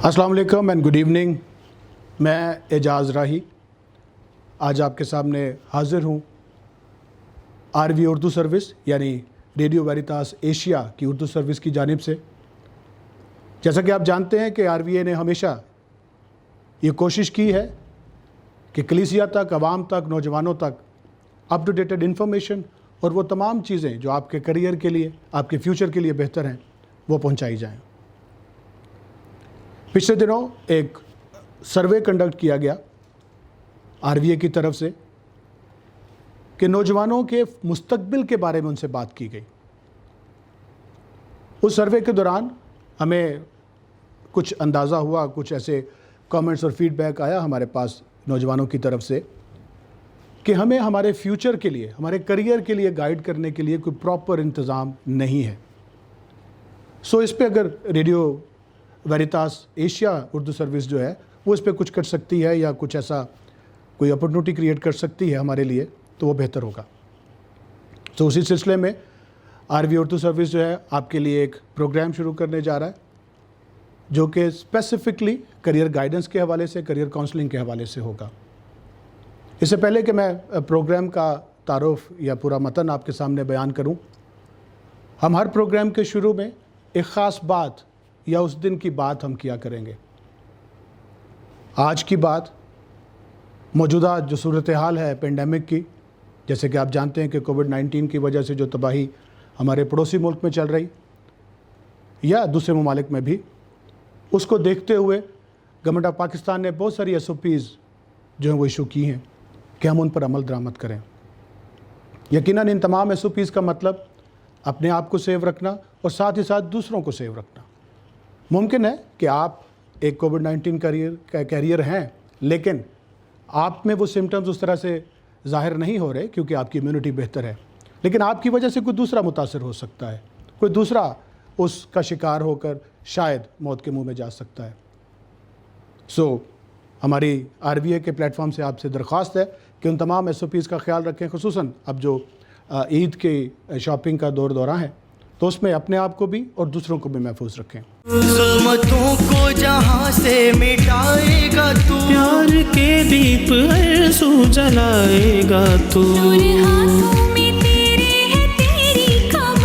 अस्सलाम वालेकुम and good evening. मैं एजाज़ राही आज आपके सामने हाज़िर हूँ आरवी उर्दू सर्विस यानी रेडियो वेरितास एशिया की उर्दू सर्विस की जानिब से। जैसा कि आप जानते हैं कि आरवीए ने हमेशा ये कोशिश की है कि कलीसिया तक, आवाम तक, नौजवानों तक अप टू डेटेड इन्फॉर्मेशन और वो तमाम चीज़ें जो आपके करियर के लिए, आपके फ्यूचर के लिए बेहतर हैं, वो पहुँचाई जाएँ। पिछले दिनों एक सर्वे कंडक्ट किया गया आरवीए की तरफ से कि नौजवानों के मुस्तकबिल के बारे में उनसे बात की गई। उस सर्वे के दौरान हमें कुछ अंदाज़ा हुआ, कुछ ऐसे कमेंट्स और फीडबैक आया हमारे पास नौजवानों की तरफ से कि हमें हमारे फ्यूचर के लिए, हमारे करियर के लिए गाइड करने के लिए कोई प्रॉपर इंतज़ाम नहीं है। सो इस पे अगर रेडियो वेरितास एशिया उर्दू सर्विस जो है वो इस पर कुछ कर सकती है या कुछ ऐसा कोई अपॉर्चुनिटी क्रिएट कर सकती है हमारे लिए, तो वो बेहतर होगा। तो उसी सिलसिले में आरवी उर्दू सर्विस जो है आपके लिए एक प्रोग्राम शुरू करने जा रहा है जो कि स्पेसिफिकली करियर गाइडेंस के हवाले से, करियर काउंसलिंग के हवाले से होगा। इससे पहले कि मैं प्रोग्राम का तारुफ या पूरा मतन आपके सामने बयान करूं, हम हर प्रोग्राम के शुरू में एक ख़ास बात या उस दिन की बात हम किया करेंगे। आज की बात मौजूदा जो सूरत हाल है पेंडेमिक की, जैसे कि आप जानते हैं कि कोविड-19 की वजह से जो तबाही हमारे पड़ोसी मुल्क में चल रही या दूसरे ममालिक में भी, उसको देखते हुए गवर्नमेंट ऑफ पाकिस्तान ने बहुत सारी SOPs जो हैं वो इशू की हैं कि हम उन पर अमल दरामद करें। यकीनन इन तमाम SOPs का मतलब अपने आप को सेव रखना और साथ ही साथ दूसरों को सेव रखना। मुमकिन है कि आप एक कोविड-19 कैरियर हैं, लेकिन आप में वो सिम्टम्स उस तरह से ज़ाहिर नहीं हो रहे क्योंकि आपकी इम्यूनिटी बेहतर है, लेकिन आपकी वजह से कोई दूसरा मुतासर हो सकता है, कोई दूसरा उसका शिकार होकर शायद मौत के मुंह में जा सकता है। सो हमारी आरवीए के प्लेटफॉर्म से आपसे दरख्वास्त है कि उन तमाम SOPs का ख्याल रखें, खुसूसन अब जो ईद के शॉपिंग का दौरा है तो उसमें अपने आप को भी और दूसरों को भी महफूज रखें। ज़ुल्मतों को जहां से मिटाएगा तू, प्यार के दीप आंसू जलाएगा तू, हाथों में तेरे है तेरी कमान।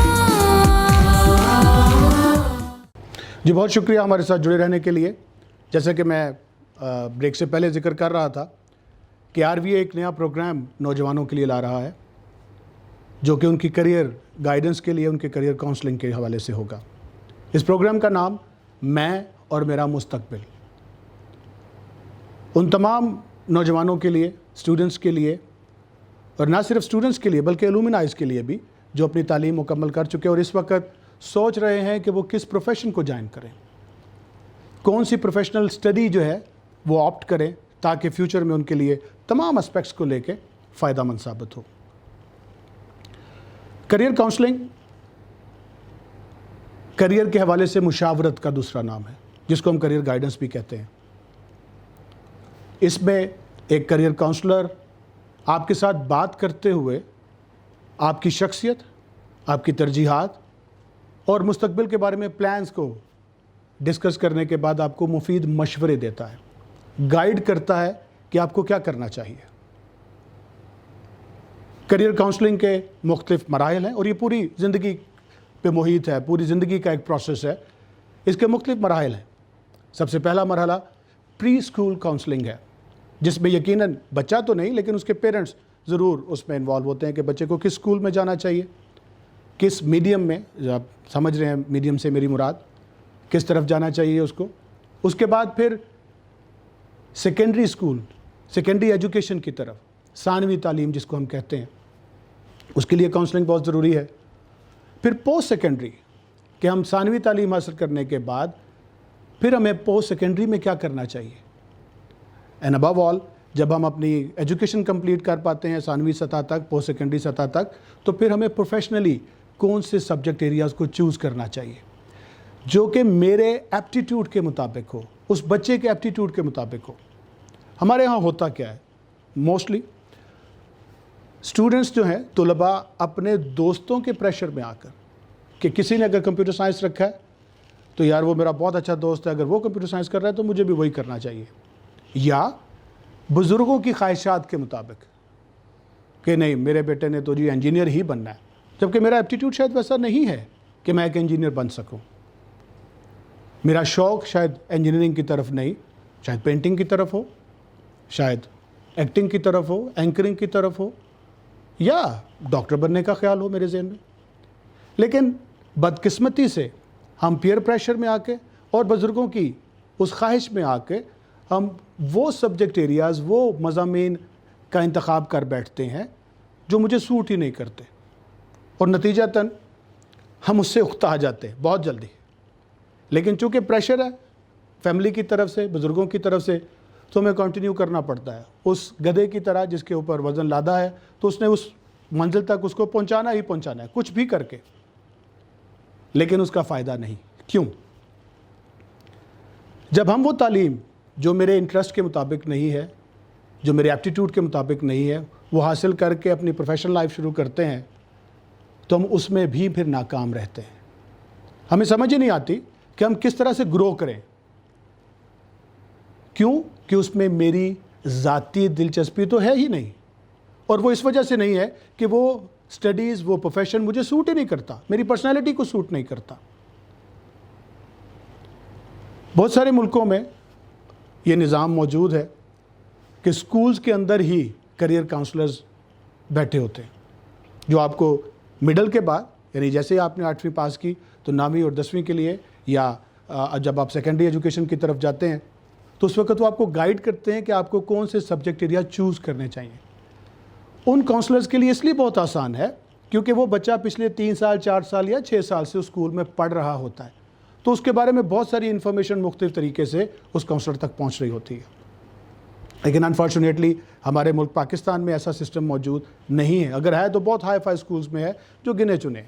जी बहुत शुक्रिया हमारे साथ जुड़े रहने के लिए। जैसे कि मैं ब्रेक से पहले जिक्र कर रहा था कि आरवीए एक नया प्रोग्राम नौजवानों के लिए ला रहा है जो कि उनकी करियर गाइडेंस के लिए, उनके करियर काउंसलिंग के हवाले से होगा। इस प्रोग्राम का नाम मैं और मेरा मुस्तकबिल। उन तमाम नौजवानों के लिए, स्टूडेंट्स के लिए, और ना सिर्फ स्टूडेंट्स के लिए बल्कि एलुमनाइज के लिए भी जो अपनी तालीम मुकम्मल कर चुके और इस वक्त सोच रहे हैं कि वो किस प्रोफेशन को ज्वाइन करें, कौन सी प्रोफेशनल स्टडी जो है वो ऑप्ट करें ताकि फ्यूचर में उनके लिए तमाम एस्पेक्ट्स को लेके फ़ायदेमंद साबित हो। करियर काउंसलिंग करियर के हवाले से मुशावरत का दूसरा नाम है, जिसको हम करियर गाइडेंस भी कहते हैं। इसमें एक करियर काउंसलर आपके साथ बात करते हुए आपकी शख्सियत, आपकी तरजीहात और मुस्तकबिल के बारे में प्लान्स को डिस्कस करने के बाद आपको मुफीद मशवरे देता है, गाइड करता है कि आपको क्या करना चाहिए। करियर काउंसलिंग के मुख्तलिफ मराहिल हैं और ये पूरी ज़िंदगी पे मुहित है, पूरी ज़िंदगी का एक प्रोसेस है। इसके मुख्तलिफ मराहिल हैं। सबसे पहला मरहला प्री स्कूल काउंसलिंग है, जिसमें यकीनन बच्चा तो नहीं लेकिन उसके पेरेंट्स ज़रूर उसमें इन्वॉल्व होते हैं कि बच्चे को किस स्कूल में जाना चाहिए, किस मीडियम में, जो आप समझ रहे हैं मीडियम से मेरी मुराद, किस तरफ जाना चाहिए उसको। उसके बाद फिर सेकेंडरी स्कूल, सेकेंडरी एजुकेशन की तरफ, सानवी तालीम जिसको हम कहते हैं, उसके लिए काउंसलिंग बहुत ज़रूरी है। फिर पोस्ट सेकेंडरी कि हम सानवी तालीम हासिल करने के बाद फिर हमें पोस्ट सेकेंडरी में क्या करना चाहिए, एंड अबव ऑल जब हम अपनी एजुकेशन कंप्लीट कर पाते हैं सानवी सतह तक, पोस्ट सेकेंडरी सतह तक, तो फिर हमें प्रोफेशनली कौन से सब्जेक्ट एरियाज़ को चूज़ करना चाहिए जो कि मेरे एप्टीट्यूड के मुताबिक हो, उस बच्चे के एप्टीट्यूड के मुताबिक हो। हमारे यहाँ होता क्या है, मोस्टली स्टूडेंट्स जो हैं, तुलबा अपने दोस्तों के प्रेशर में आकर कि किसी ने अगर कंप्यूटर साइंस रखा है تو یار وہ میرا بہت اچھا دوست ہے, اگر وہ کمپیوٹر سائنس کر رہا ہے تو مجھے بھی وہی کرنا چاہیے. یا بزرگوں کی خواہشات کے مطابق کہ نہیں میرے بیٹے نے تو جی انجینئر ہی بننا ہے, جبکہ میرا ایپٹیٹیوڈ شاید ویسا نہیں ہے کہ میں ایک انجینئر بن سکوں. میرا شوق شاید انجینئرنگ کی طرف نہیں, شاید پینٹنگ کی طرف ہو, شاید ایکٹنگ کی طرف ہو, اینکرنگ کی طرف ہو, یا ڈاکٹر بننے کا خیال ہو میرے ذہن میں. لیکن بدقسمتی سے ہم پیئر پریشر میں آ کے اور بزرگوں کی اس خواہش میں آ کے ہم وہ سبجیکٹ ایریاز, وہ مضامین کا انتخاب کر بیٹھتے ہیں جو مجھے سوٹ ہی نہیں کرتے, اور نتیجتاً ہم اس سے اکتا جاتے ہیں بہت جلدی. لیکن چونکہ پریشر ہے فیملی کی طرف سے, بزرگوں کی طرف سے, تو ہمیں کنٹینیو کرنا پڑتا ہے اس گدھے کی طرح جس کے اوپر وزن لادا ہے, تو اس نے اس منزل تک اس کو پہنچانا ہی پہنچانا ہے کچھ بھی کر کے, لیکن اس کا فائدہ نہیں. کیوں؟ جب ہم وہ تعلیم جو میرے انٹرسٹ کے مطابق نہیں ہے, جو میرے ایپٹیٹیوڈ کے مطابق نہیں ہے, وہ حاصل کر کے اپنی پروفیشنل لائف شروع کرتے ہیں تو ہم اس میں بھی پھر ناکام رہتے ہیں. ہمیں سمجھ ہی نہیں آتی کہ ہم کس طرح سے گرو کریں. کیوں؟ کہ اس میں میری ذاتی دلچسپی تو ہے ہی نہیں, اور وہ اس وجہ سے نہیں ہے کہ وہ سٹڈیز, وہ پروفیشن مجھے سوٹ ہی نہیں کرتا, میری پرسنالٹی کو سوٹ نہیں کرتا. بہت سارے ملکوں میں یہ نظام موجود ہے کہ سکولز کے اندر ہی کریئر کاؤنسلرز بیٹھے ہوتے ہیں, جو آپ کو مڈل کے بعد, یعنی جیسے ہی آپ نے 8ویں پاس کی تو 9ویں اور 10ویں کے لیے, یا جب آپ سیکنڈری ایجوکیشن کی طرف جاتے ہیں تو اس وقت وہ آپ کو گائیڈ کرتے ہیں کہ آپ کو کون سے سبجیکٹ ایریا چوز کرنے چاہیے. ان کاؤنسلرز کے لیے اس لیے بہت آسان ہے کیونکہ وہ بچہ پچھلے 3 سال 4 سال یا 6 سال سے اسکول میں پڑھ رہا ہوتا ہے, تو اس کے بارے میں بہت ساری انفارمیشن مختلف طریقے سے اس کاؤنسلر تک پہنچ رہی ہوتی ہے. لیکن انفارچونیٹلی ہمارے ملک پاکستان میں ایسا سسٹم موجود نہیں ہے. اگر ہے تو بہت ہائی فائی سکولز میں ہے جو گنے چنے.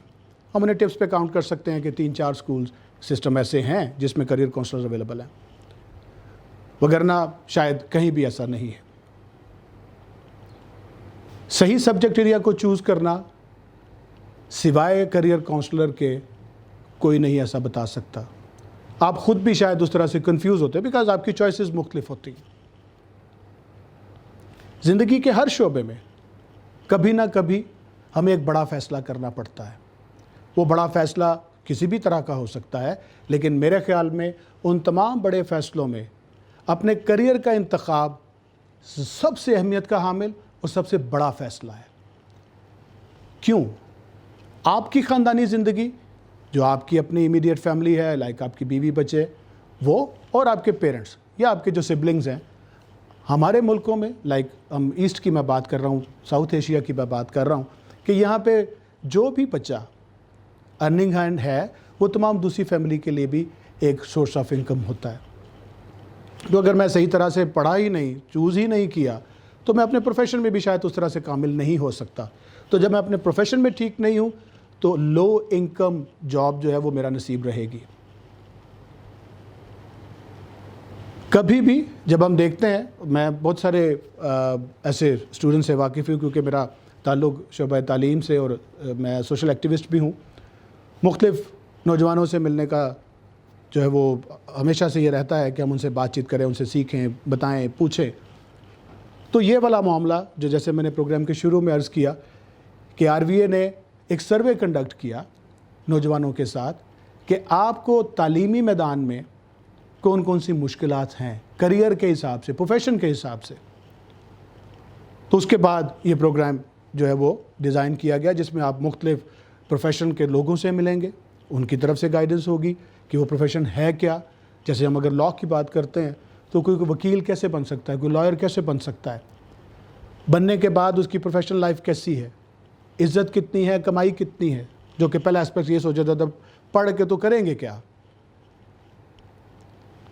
ہم انہیں ٹپس پہ کاؤنٹ کر سکتے ہیں کہ 3-4 سکولز سسٹم ایسے ہیں جس میں کریئر کاؤنسلرز اویلیبل ہیں, وگرنہ شاید کہیں بھی ایسا نہیں ہے. صحیح سبجیکٹ ایریا کو چوز کرنا سوائے کریئر کاؤنسلر کے کوئی نہیں ایسا بتا سکتا. آپ خود بھی شاید اس طرح سے کنفیوز ہوتے ہیں بیکاز آپ کی چوائسز مختلف ہوتی ہیں. زندگی کے ہر شعبے میں کبھی نہ کبھی ہمیں ایک بڑا فیصلہ کرنا پڑتا ہے. وہ بڑا فیصلہ کسی بھی طرح کا ہو سکتا ہے, لیکن میرے خیال میں ان تمام بڑے فیصلوں میں اپنے کریئر کا انتخاب سب سے اہمیت کا حامل اور سب سے بڑا فیصلہ ہے. کیوں؟ آپ کی خاندانی زندگی, جو آپ کی اپنی امیڈیٹ فیملی ہے, لائک آپ کی بیوی بچے, وہ, اور آپ کے پیرنٹس یا آپ کے جو سبلنگز ہیں. ہمارے ملکوں میں, لائک ہم ایسٹ کی میں بات کر رہا ہوں, ساؤتھ ایشیا کی میں بات کر رہا ہوں, کہ یہاں پہ جو بھی بچہ ارننگ ہینڈ ہے وہ تمام دوسری فیملی کے لیے بھی ایک سورس آف انکم ہوتا ہے. جو اگر میں صحیح طرح سے پڑھا ہی نہیں, چوز ہی نہیں کیا, تو میں اپنے پروفیشن میں بھی شاید اس طرح سے کامل نہیں ہو سکتا. تو جب میں اپنے پروفیشن میں ٹھیک نہیں ہوں تو لو انکم جاب جو ہے وہ میرا نصیب رہے گی. کبھی بھی جب ہم دیکھتے ہیں, میں بہت سارے ایسے اسٹوڈنٹ سے واقف ہوں کیونکہ میرا تعلق شعبہ تعلیم سے, اور میں سوشل ایکٹیوسٹ بھی ہوں. مختلف نوجوانوں سے ملنے کا جو ہے وہ ہمیشہ سے یہ رہتا ہے کہ ہم ان سے بات چیت کریں, ان سے سیکھیں, بتائیں, پوچھیں. تو یہ والا معاملہ جو جیسے میں نے پروگرام کے شروع میں عرض کیا کہ RVA نے ایک سروے کنڈکٹ کیا نوجوانوں کے ساتھ کہ آپ کو تعلیمی میدان میں کون کون سی مشکلات ہیں کریئر کے حساب سے, پروفیشن کے حساب سے. تو اس کے بعد یہ پروگرام جو ہے وہ ڈیزائن کیا گیا جس میں آپ مختلف پروفیشن کے لوگوں سے ملیں گے, ان کی طرف سے گائیڈنس ہوگی کہ وہ پروفیشن ہے کیا. جیسے ہم اگر لاء کی بات کرتے ہیں تو کوئی وکیل کیسے بن سکتا ہے, کوئی لائر کیسے بن سکتا ہے, بننے کے بعد اس کی پروفیشنل لائف کیسی ہے, عزت کتنی ہے, کمائی کتنی ہے, جو کہ پہلا اسپیکٹ یہ سوچا تھا پڑھ کے تو کریں گے کیا.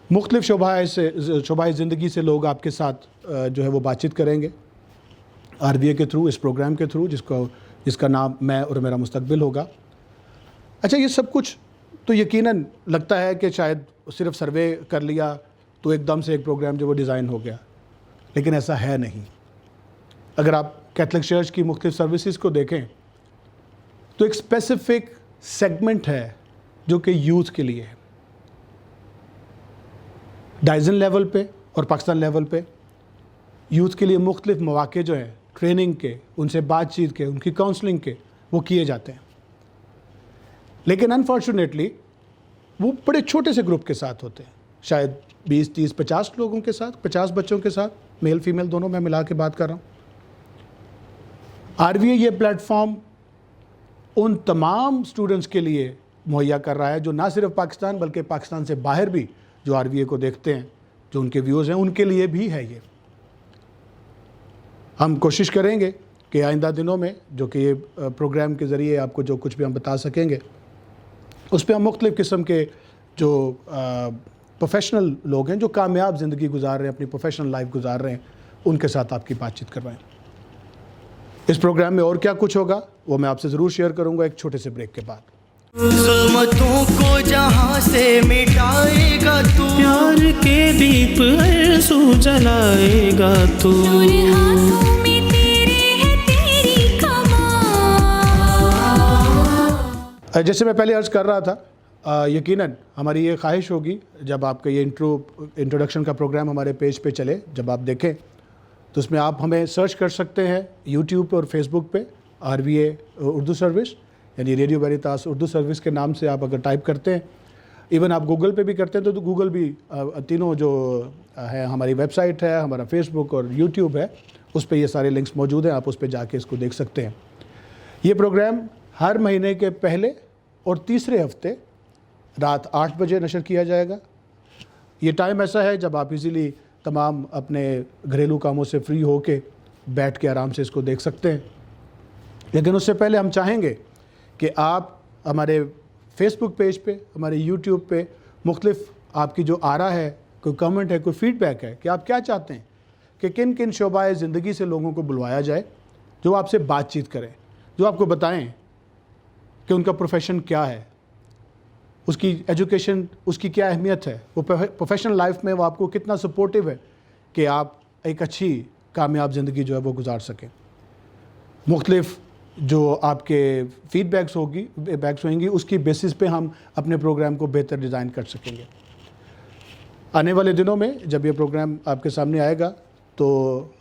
مختلف شعبۂ زندگی سے لوگ آپ کے ساتھ جو ہے وہ بات چیت کریں گے RVA کے تھرو, اس پروگرام کے تھرو جس کا نام میں اور میرا مستقبل ہوگا. اچھا, یہ سب کچھ تو یقیناً لگتا ہے کہ شاید صرف سروے کر لیا تو ایک دم سے ایک پروگرام جو وہ ڈیزائن ہو گیا, لیکن ایسا ہے نہیں. اگر آپ کیتھولک چرچ کی مختلف سروسز کو دیکھیں تو ایک اسپیسیفک سیگمنٹ ہے جو کہ یوتھ کے لیے ہے. डाइजन लेवल पे और पाकिस्तान लेवल पे यूथ के लिए मुख्तलिफ मौक़े जो हैं ट्रेनिंग के, उनसे बातचीत के, उनकी काउंसलिंग के, वो किए जाते हैं। लेकिन अनफॉर्चुनेटली वो बड़े छोटे से ग्रुप के साथ होते हैं, शायद 20, 30, 50 लोगों के साथ, 50 बच्चों के साथ, मेल फीमेल दोनों मैं मिला के बात कर रहा हूँ। RVA ये प्लेटफॉर्म उन तमाम स्टूडेंट्स के लिए मुहैया कर रहा है जो ना सिर्फ पाकिस्तान बल्कि पाकिस्तान से बाहर भी जो RVA को देखते हैं, जो उनके व्यूज़ हैं, उनके लिए भी है ये। हम कोशिश करेंगे कि आइंदा दिनों में जो कि ये प्रोग्राम के ज़रिए आपको जो कुछ भी हम बता सकेंगे उस पर हम मुख्तलिफ़ किस्म के जो प्रोफेशनल लोग हैं जो कामयाब ज़िंदगी गुजार रहे हैं, अपनी प्रोफेशनल लाइफ गुजार रहे हैं, उनके साथ आपकी बातचीत करवाएं। इस प्रोग्राम में और क्या कुछ होगा वो मैं आपसे ज़रूर शेयर करूंगा एक छोटे से ब्रेक के बाद। ज़ुल्मतों को जहां से मिटाएगा तू, प्यार के दीप हर सू जलाएगा तू, तेरे हाथों में तेरे है तेरी कमान। जैसे मैं पहले अर्ज़ कर रहा था, यकीनन हमारी ये ख्वाहिश होगी जब आपका ये इंट्रोडक्शन का प्रोग्राम हमारे पेज पे चले, जब आप देखें तो उसमें आप हमें सर्च कर सकते हैं यूट्यूब और फेसबुक पे RVA उर्दू सर्विस, यानी रेडियो वेरितास उर्दू सर्विस के नाम से आप अगर टाइप करते हैं, इवन आप गूगल पे भी करते हैं तो गूगल भी तीनों जो है, हमारी वेबसाइट है, हमारा फेसबुक और यूट्यूब है, उस पर ये सारे लिंक्स मौजूद हैं, आप उस पर जाके इसको देख सकते हैं। ये प्रोग्राम हर महीने के पहले और तीसरे हफ्ते रात 8 बजे नशर किया जाएगा। ये टाइम ऐसा है जब आप इजीली तमाम अपने घरेलू कामों से फ्री होके बैठ के आराम से इसको देख सकते हैं। लेकिन उससे पहले हम चाहेंगे कि आप हमारे फेसबुक पेज पे, हमारे यूट्यूब पे मुख्तलिफ आपकी जो आरा है, कोई कमेंट है, कोई फीडबैक है कि आप क्या चाहते हैं कि किन किन शोबाए ज़िंदगी से लोगों को बुलवाया जाए जो आपसे बातचीत करें, जो आपको बताएं कि उनका प्रोफेशन क्या है, उसकी एजुकेशन, उसकी क्या अहमियत है, वो प्रोफेशनल लाइफ में वो आपको कितना सपोर्टिव है कि आप एक अच्छी कामयाब ज़िंदगी जो है वो गुजार सकें। मुख्तलिफ जो आपके फीडबैक्स होंगी उसकी बेसिस पे हम अपने प्रोग्राम को बेहतर डिज़ाइन कर सकेंगे। आने वाले दिनों में जब ये प्रोग्राम आपके सामने आएगा तो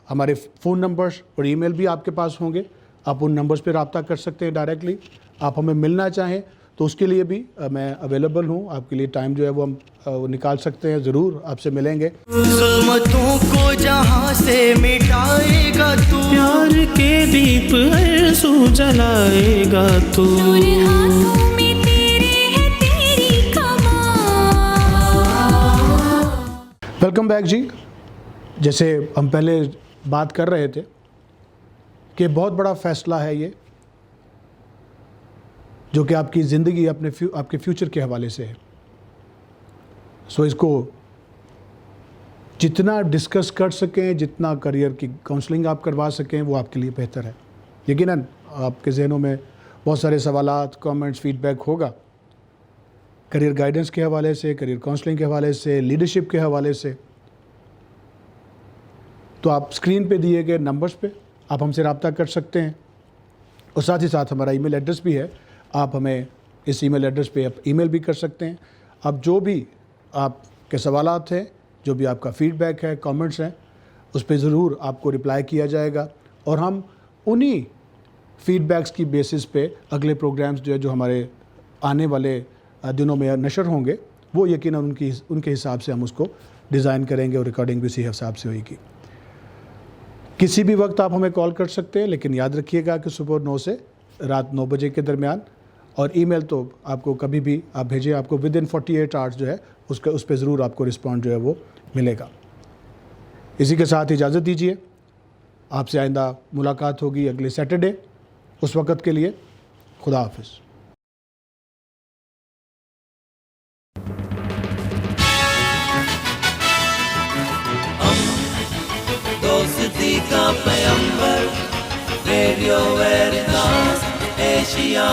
हमारे फ़ोन नंबर्स और ईमेल भी आपके पास होंगे, आप उन नंबर्स पे रब्ता कर सकते हैं डायरेक्टली। आप हमें मिलना चाहें तो उसके लिए भी मैं अवेलेबल हूँ, आपके लिए टाइम जो है वो हम निकाल सकते हैं, ज़रूर आपसे मिलेंगे। ज़ुल्मतों को जहां से मिटाएगा तू, प्यार के दीप हर सू जलाएगा तू, तेरे हाथों में तेरे है तेरी कमान। वेलकम बैक जी। जैसे हम पहले बात कर रहे थे कि बहुत बड़ा फ़ैसला है ये, जो कि आपकी ज़िंदगी आपके फ्यूचर के हवाले से है। सो इसको जितना डिस्कस कर सकें, जितना करियर की काउंसलिंग आप करवा सकें, वो आपके लिए बेहतर है। यकीनन आपके ज़हनों में बहुत सारे सवालात, कमेंट्स, फीडबैक होगा करियर गाइडेंस के हवाले से, करियर काउंसलिंग के हवाले से, लीडरशिप के हवाले से। तो आप स्क्रीन पे दिए गए नंबर्स पे आप हमसे रब्ता कर सकते हैं और साथ ही साथ हमारा ईमेल एड्रेस भी है, आप हमें इस ईमेल एड्रेस पे आप ईमेल भी कर सकते हैं। अब जो भी आपके सवालात हैं, जो भी आपका फ़ीडबैक है, कमेंट्स हैं, उस पे ज़रूर आपको रिप्लाई किया जाएगा और हम उन्हीं फ़ीडबैक्स की बेसिस पे अगले प्रोग्राम्स जो है जो हमारे आने वाले दिनों में नशर होंगे वो यकीनन उनके हिसाब से हम उसको डिज़ाइन करेंगे और रिकॉर्डिंग भी इसी हिसाब से होगी। किसी भी वक्त आप हमें कॉल कर सकते हैं, लेकिन याद रखिएगा कि सुबह 9 से रात 9 बजे के दरमियान। और ईमेल तो आपको कभी भी आप भेजें, आपको विद इन 48 आवर्स जो है उस पर ज़रूर आपको रिस्पॉन्ड जो है वो मिलेगा। इसी के साथ इजाज़त दीजिए, आपसे आइंदा मुलाकात होगी अगले सैटरडे। उस वक़्त के लिए खुदा हाफिज़। दोस्ती का पैगंबर, रेडियो वेरितास एशिया।